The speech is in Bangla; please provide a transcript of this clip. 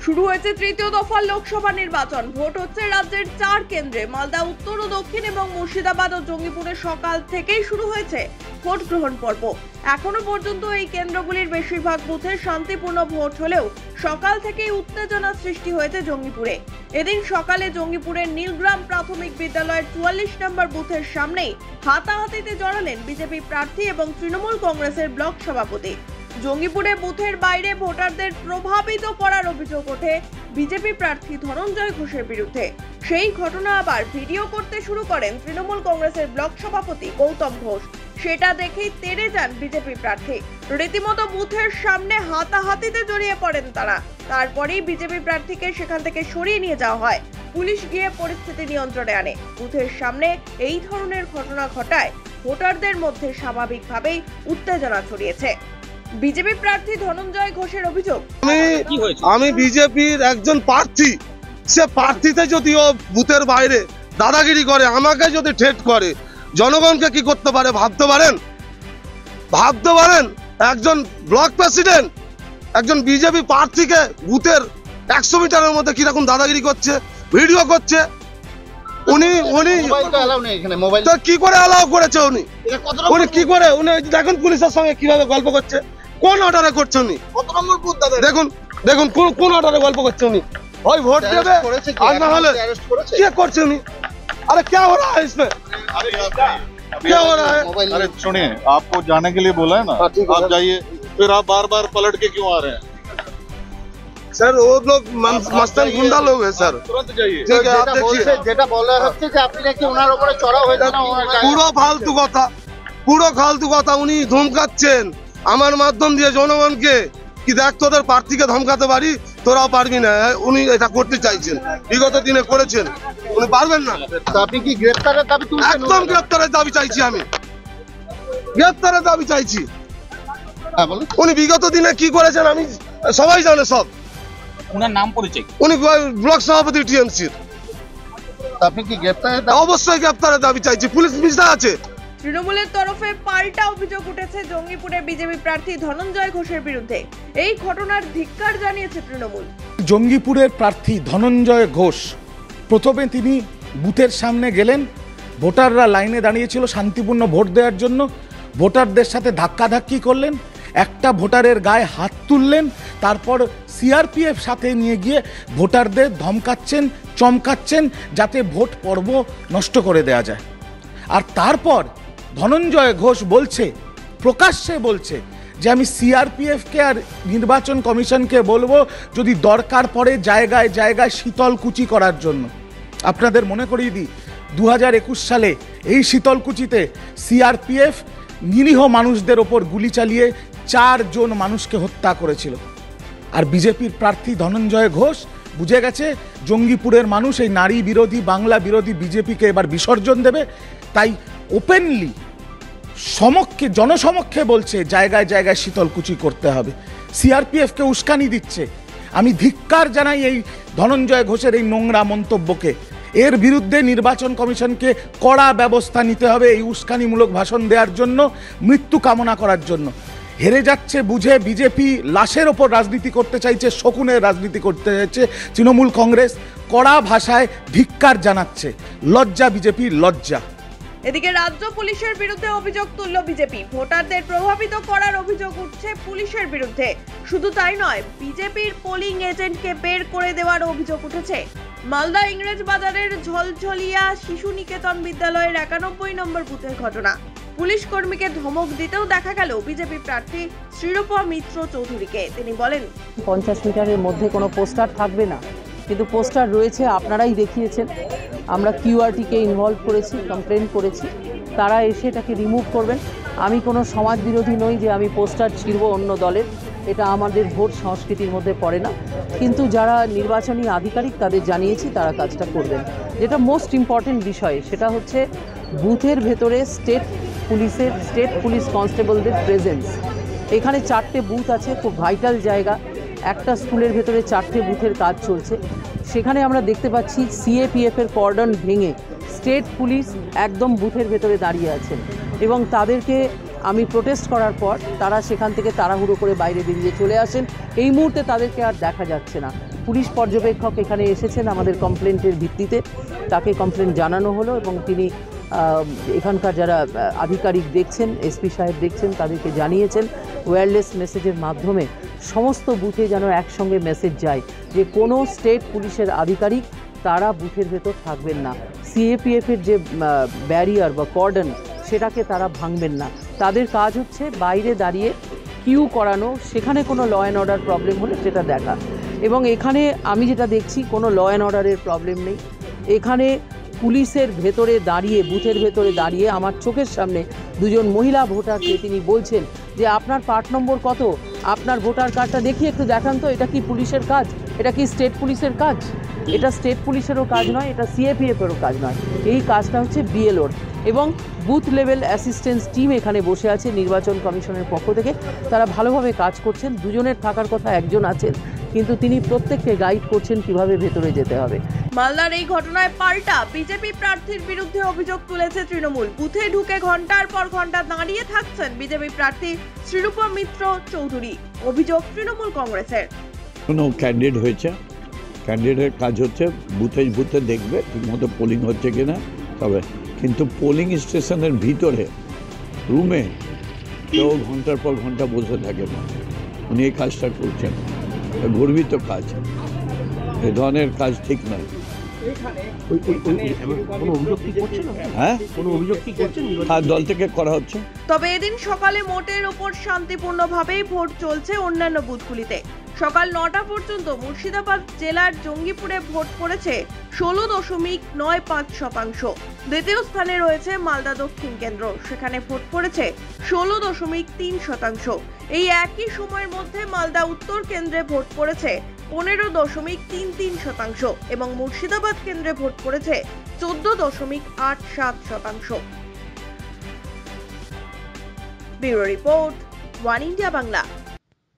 শুরু হয়েছে তৃতীয় দফার লোকসভা নির্বাচন। ভোট হচ্ছে রাজ্যের 4 কেন্দ্রে। মালদা উত্তর ও দক্ষিণ এবং মুর্শিদাবাদ ও জঙ্গিপুরে সকাল থেকেই শুরু হয়েছে ভোট গ্রহণ পর্ব। এখনো পর্যন্ত এই কেন্দ্রগুলির বেশিরভাগ বুথে শান্তিপূর্ণ ভোট হলেও সকাল থেকেই উত্তেজনা সৃষ্টি হয়েছে জঙ্গিপুরে। এদিন সকালে জঙ্গিপুরের নীলগ্রাম প্রাথমিক বিদ্যালয়ের 44 নম্বর বুথের সামনেই হাতাহাতিতে জড়ালেন বিজেপি প্রার্থী এবং তৃণমূল কংগ্রেসের ব্লক সভাপতি। জঙ্গিপুরে বুথের বাইরে ভোটারদের প্রভাবিত করার অভিযোগ ওঠে বিজেপি প্রার্থী ধনঞ্জয় ঘোষের বিরুদ্ধে। সেই ঘটনা আবার ভিডিও করতে শুরু করেন তৃণমূল কংগ্রেসের ব্লক সভাপতি গৌতম ঘোষ। সেটা দেখেই তেড়ে যান বিজেপি প্রার্থী। রীতিমতো বুথের সামনে হাতাহাতিতে জড়িয়ে পড়েন তারা। তারপরেই বিজেপি প্রার্থীকে সেখান থেকে সরিয়ে নিয়ে যাওয়া হয়। পুলিশ গিয়ে পরিস্থিতি নিয়ন্ত্রণে আনে। বুথের সামনে এই ধরনের ঘটনা ঘটায় ভোটারদের মধ্যে স্বাভাবিকভাবেই উত্তেজনা ছড়িয়েছে। বিজেপি প্রার্থী ধনঞ্জয় ঘোষের অভিযোগ, আমি বিজেপির একজন প্রার্থী, সে প্রার্থীতে যদি ও বুথের বাইরে দাদাগিরি করে, আমাকে যদি ঠেট করে, জনগণকে কি করতে পারে ভাবতে পারেন? একজন ব্লক প্রেসিডেন্ট একজন বিজেপি প্রার্থীকে বুথের 100 মিটারের মধ্যে কিরকম দাদাগিরি করছে, ভিডিও করছে। উনি কি করে অ্যালাউ করেছে? উনি কি করে? উনি দেখুন পুলিশের সঙ্গে কিভাবে গল্প করছে, কোন অর্ডারে করছে উনি? দেখুন কোন অর্ডারে গল্প করছে উনি। ওই ভোট দেবে আর না হলে কি করছে উনি? अरे क्या हो रहा है इसमें? क्या हो रहा है? अरे सुनिए, आपको जाने के लिए बोला है ना, आप जाइए, फिर आप बार बार पलट के क्यों आ रहे हैं? सर वो लोग मस्तन गुंडा लोग हैं सर। तुरंत जाइए। ठीक है, आप देखिए। যেটা বলা হচ্ছে যে আপনি নাকি ওনার উপরে চড়াও হয়েছে না, পুরো ফালতু কথা উনি ধমকাচ্ছেন আমার মাধ্যম দিয়ে জনগণকে, কি দেখ তোদের প্রার্থীকে ধমকাতে পারি, তোরাও পারবি না। উনি এটা করতে চাইছেন, বিগত দিনে করেছেন, উনি পারবেন না। আপনি কি গ্রেফতারের দাবি তুলছেন? একদম গ্রেফতারের দাবি চাইছি, আমি গ্রেফতারের দাবি চাইছি। উনি বিগত দিনে কি করেছেন আমি সবাই জানে, সব। উনার নাম পরিচয়? উনি ব্লক সভাপতি টিএমসির। আপনি কি গ্রেফতারের? অবশ্যই গ্রেফতারের দাবি চাইছি, পুলিশ মিশা আছে। তৃণমূলের তরফে পাল্টা অভিযোগ উঠেছে জঙ্গিপুরের বিজেপি প্রার্থী ধনঞ্জয় ঘোষের বিরুদ্ধে। এই ঘটনার ধিক্কার জানিয়েছে তৃণমূল। জঙ্গিপুরের প্রার্থী ধনঞ্জয় ঘোষ প্রথমে তিনি বুথের সামনে গেলেন। ভোটাররা লাইনে দাঁড়িয়েছিল শান্তিপূর্ণ ভোট দেওয়ার জন্য। ভোটারদের সাথে ধাক্কাধাক্কি করলেন, একটা ভোটারের গায়ে হাত তুললেন, তারপর সিআরপিএফ সাথে নিয়ে গিয়ে ভোটারদের ধমকাচ্ছেন, চমকাচ্ছেন, যাতে ভোট পর্ব নষ্ট করে দেওয়া যায়। আর তারপর ধনঞ্জয় ঘোষ প্রকাশ্যে বলছে যে আমি সিআরপিএফকে আর নির্বাচন কমিশনকে বলবো যদি দরকার পড়ে জায়গায় জায়গায় শীতলকুচি করার জন্য। আপনাদের মনে করিয়ে দিই, 2021 সালে এই শীতলকুচিতে সিআরপিএফ নিরীহ মানুষদের ওপর গুলি চালিয়ে 4 জন মানুষকে হত্যা করেছিল। আর বিজেপির প্রার্থী ধনঞ্জয় ঘোষ বুঝে গেছে জঙ্গিপুরের মানুষ এই নারী বিরোধী, বাংলা বিরোধী বিজেপিকে এবার বিসর্জন দেবে। তাই ওপেনলি জনসমক্ষে বলছে জায়গায় জায়গায় শীতলকুচি করতে হবে, সিআরপিএফকে উস্কানি দিচ্ছে। আমি ধিক্কার জানাই এই ধনঞ্জয় ঘোষের এই নোংরা মন্তব্যকে। এর বিরুদ্ধে নির্বাচন কমিশনকে কড়া ব্যবস্থা নিতে হবে এই উস্কানিমূলক ভাষণ দেওয়ার জন্য, মৃত্যু কামনা করার জন্য। হেরে যাচ্ছে বুঝে বিজেপি লাশের ওপর রাজনীতি করতে চাইছে, শকুনের রাজনীতি করতে চাইছে তৃণমূল কংগ্রেস। কড়া ভাষায় ধিক্কার জানাচ্ছে। লজ্জা বিজেপির, লজ্জা। এদিকে রাজ্য পুলিশের বিরুদ্ধে অভিযোগ তুলল বিজেপি। ভোটারদের প্রভাবিত করার অভিযোগ উঠছে পুলিশের বিরুদ্ধে। শুধু তাই নয়, বিজেপির পোলিং এজেন্টকে বের করে দেওয়ার অভিযোগ উঠেছে। মালদা ইংরেজ বাজারের ঝলঝলিয়া শিশু নিকেতন বিদ্যালয়ের 91 নম্বর বুথের ঘটনা। পুলিশ কর্মীকে ধমক দিতেও দেখা গেল বিজেপি প্রার্থী শ্রীরূপা মিত্র চৌধুরীকে। তিনি বলেন, 50 মিটারের মধ্যে কোনো পোস্টার থাকবে না, কিন্তু পোস্টার রয়েছে, আপনারাই দেখিয়েছেন। আমরা কিউআরটিকে ইনভলভ করেছি, কমপ্লেন করেছি, তারা এসে এটাকে রিমুভ করবেন। আমি কোনো সমাজ বিরোধী নই যে আমি পোস্টার ছিঁড়ব অন্য দলের, এটা আমাদের ভোট সংস্কৃতির মধ্যে পড়ে না। কিন্তু যারা নির্বাচনী আধিকারিক তাদের জানিয়েছি তারা কাজটা করবেন। যেটা মোস্ট ইম্পর্টেন্ট বিষয় সেটা হচ্ছে বুথের ভেতরে স্টেট পুলিশ কনস্টেবলদের প্রেজেন্স। এখানে 4টে বুথ আছে, খুব ভাইটাল জায়গা। একটা স্কুলের ভেতরে 4টে বুথের কাজ চলছে। সেখানে আমরা দেখতে পাচ্ছি সিএপিএফের কর্ডন ভেঙে স্টেট পুলিশ একদম বুথের ভেতরে দাঁড়িয়ে আছেন এবং তাদেরকে আমি প্রোটেস্ট করার পর তারা সেখান থেকে তাড়াহুড়ো করে বাইরে বেরিয়ে চলে আসেন। এই মুহূর্তে তাদেরকে আর দেখা যাচ্ছে না। পুলিশ পর্যবেক্ষক এখানে এসেছেন আমাদের কমপ্লেন্টের ভিত্তিতে, তাকে কমপ্লেন্ট জানানো হলো এবং তিনি এখানকার যারা আধিকারিক দেখছেন, এসপি সাহেব দেখছেন, তাদেরকে জানিয়েছেন ওয়্যারলেস মেসেজের মাধ্যমে সমস্ত বুথে যেন একসঙ্গে মেসেজ যায় যে কোনো স্টেট পুলিশের আধিকারিক তারা বুথের ভেতর থাকবেন না। সিএপিএফের যে ব্যারিয়ার বা কর্ডন সেটাকে তারা ভাঙবেন না। তাদের কাজ হচ্ছে বাইরে দাঁড়িয়ে কিউ করানো, সেখানে কোনো ল অ্যান্ড অর্ডার প্রবলেম হলে সেটা দেখা। এবং এখানে আমি যেটা দেখছি কোনো ল অ্যান্ড অর্ডারের প্রবলেম নেই। এখানে পুলিশের ভেতরে দাঁড়িয়ে, বুথের ভেতরে দাঁড়িয়ে আমার চোখের সামনে দুজন মহিলা ভোটারকে তিনি বলছেন যে আপনার পার্ট নম্বর কত, আপনার ভোটার কার্ডটা দেখিয়ে একটু দেখান তো, এটা কি পুলিশের কাজ? এটা কি স্টেট পুলিশের কাজ? এটা স্টেট পুলিশেরও কাজ নয়, এটা সিএপিএফেরও কাজ নয়, এই কাজটা হচ্ছে বিএলওর। এবং বুথ লেভেল অ্যাসিস্ট্যান্স টিম এখানে বসে আছে নির্বাচন কমিশনের পক্ষ থেকে, তারা ভালোভাবে কাজ করছেন। দুজনের থাকার কথা, একজন আছেন, কিন্তু তিনি প্রত্যেককে গাইড করছেন কিভাবে ভেতরে যেতে হবে। মালদার এই ঘটনায় পাল্টা বিজেপি প্রার্থীর বিরুদ্ধে অভিযোগ তুলেছে তৃণমূল। বুথে ঢুকে ঘন্টার পর ঘন্টা দাঁড়িয়ে থাকছেন বিজেপি প্রার্থী শ্রীরূপম মিত্র চৌধুরী। অভিযোগ তৃণমূল কংগ্রেসের। কোনো ক্যান্ডিডেট হয়েছে, ক্যান্ডিডেটের কাজ হচ্ছে বুথে বুথে দেখবে ঠিকমতো পোলিং হচ্ছে কিনা, তবে কিন্তু পোলিং স্টেশনের ভিতরে রুমে কেউ ঘন্টার পর ঘন্টা বসে থাকে না। উনি এই কাজটা করছেন, গর্বিত কাজ, এ ধরনের কাজ ঠিক নয়। হ্যাঁ, আর দল থেকে করা হচ্ছে। তবে এদিন সকালে মোটের ওপর শান্তিপূর্ণভাবেই ভোট চলছে অন্যান্য বুথগুলিতে। সকাল 9টা পর্যন্ত মুর্শিদাবাদ জেলার জঙ্গিপুরে ভোট পড়েছে 16.95%। দ্বিতীয় স্থানে রয়েছে মালদা দক্ষিণ কেন্দ্র, সেখানে ভোট পড়েছে 16.3%। এই একই সময়ের মধ্যে মালদা উত্তর কেন্দ্রে ভোট পড়েছে 15.33% এবং মুর্শিদাবাদ কেন্দ্রে ভোট পড়েছে 14.87%। Bureau report, one India Bangla.